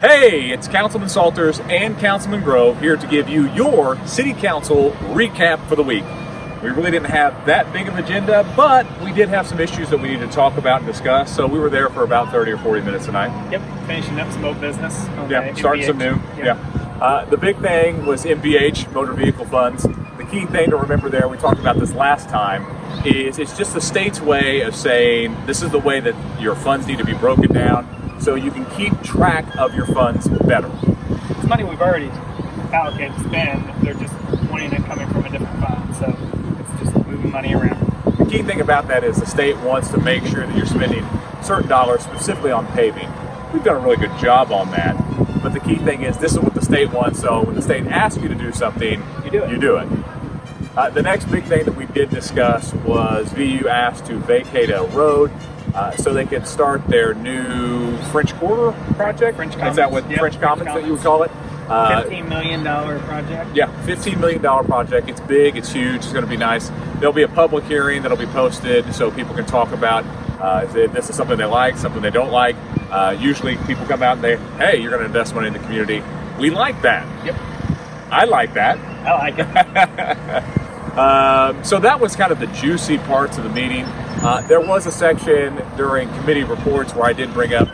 Hey, it's Councilman Salters and Councilman Grove here to give you your City Council recap for the week. We really didn't have that big of an agenda, but we did have some issues that we needed to talk about and discuss, so we were there for about 30 or 40 minutes tonight. Yep, finishing up some old business. Yeah, starting some new. Yeah. The big thing was MVH, motor vehicle funds. The key thing to remember there, we talked about this last time, is it's just the state's way of saying this is the way that your funds need to be broken down so you can keep track of your funds better. It's money we've already allocated to spend. They're just wanting it coming from a different fund, so it's just moving money around. The key thing about that is the state wants to make sure that you're spending certain dollars specifically on paving. We've done a really good job on that, but the key thing is this is what the state wants, so when the state asks you to do something, you do it. The next big thing that we did discuss was VU asked to vacate a road so they could start their new French Quarter project. Is that what French Commons that you would call it? $15 million project. Yeah, $15 million project. It's big, it's huge, it's going to be nice. There'll be a public hearing that'll be posted so people can talk about if this is something they like, something they don't like. Usually people come out and they, hey, you're going to invest money in the community. We like that. Yep. I like that. I like it. So that was kind of the juicy parts of the meeting. There was a section during committee reports where I did bring up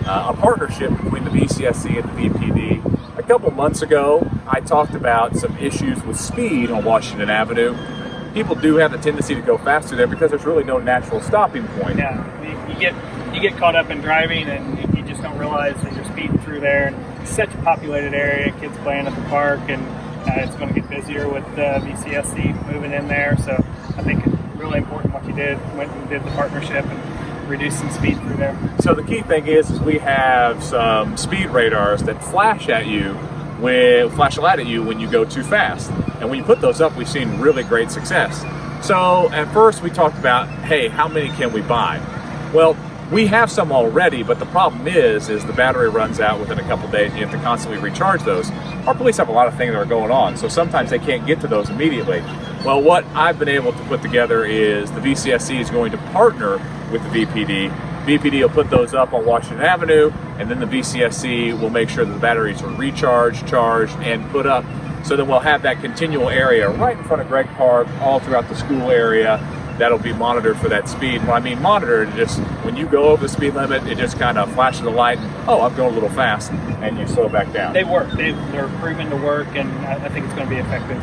a partnership between the PCSC and the VPD. A couple months ago, I talked about some issues with speed on Washington Avenue. People do have a tendency to go faster there because there's really no natural stopping point. Yeah, you get caught up in driving and you just don't realize that you're speeding through there. And it's such a populated area, kids playing at the park, and it's going to get busier with VCSC moving in there. So I think it's really important what you did, went and did the partnership and reduced some speed through there. So the key thing is we have some speed radars that flash a light at you when you go too fast. And when you put those up, we've seen really great success. So at first we talked about, hey, how many can we buy? Well, we have some already, but the problem is the battery runs out within a couple days and you have to constantly recharge those. Our police have a lot of things that are going on, so sometimes they can't get to those immediately. Well, what I've been able to put together is the VCSC is going to partner with the VPD. VPD will put those up on Washington Avenue, and then the VCSC will make sure that the batteries are recharged, charged, and put up. So then we'll have that continual area right in front of Gregg Park, all throughout the school area. That'll be monitored for that speed. When I mean monitored, just when you go over the speed limit, it just kind of flashes a light, and, oh, I'm going a little fast, and you slow back down. They work. They're proven to work, and I think it's going to be effective.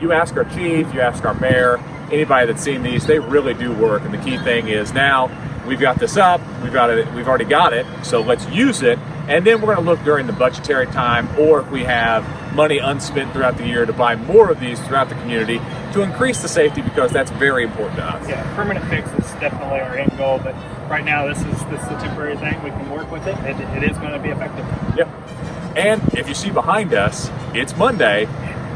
You ask our chief, you ask our mayor, anybody that's seen these, they really do work. And the key thing is now we've got this up, we've already got it, so let's use it. And then we're going to look during the budgetary time, or if we have money unspent throughout the year, to buy more of these throughout the community to increase the safety, because that's very important to us. Yeah, permanent fix is definitely our end goal, but right now this is a temporary thing. We can work with it. It is going to be effective. Yep. And if you see behind us, it's Monday,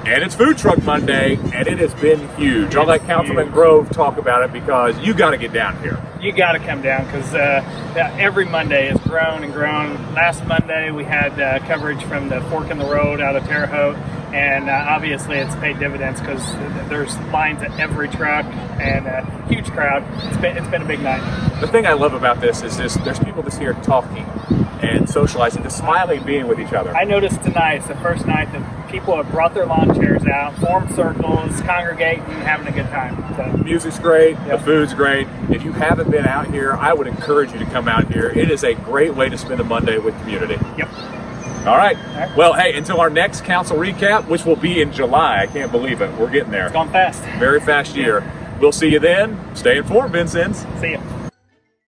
and it's Food Truck Monday, and it has been huge. I'll let Councilman Grove talk about it because you got to get down here. You got to come down because every Monday has grown and grown. Last Monday we had coverage from the Fork in the Road out of Terre Haute, and obviously it's paid dividends because there's lines at every truck and a huge crowd. It's been a big night. The thing I love about this is there's people just here talking and socializing, just smiling, being with each other. I noticed tonight, it's the first night that people have brought their lawn chairs out, formed circles, congregating, having a good time. So, the music's great, yep. The food's great. If you haven't been out here, I would encourage you to come out here. It is a great way to spend a Monday with community. Yep. All right. Well, hey, until our next council recap, which will be in July. I can't believe it. We're getting there. It's gone fast. Very fast year. We'll see you then. Stay informed, Vincennes. See ya.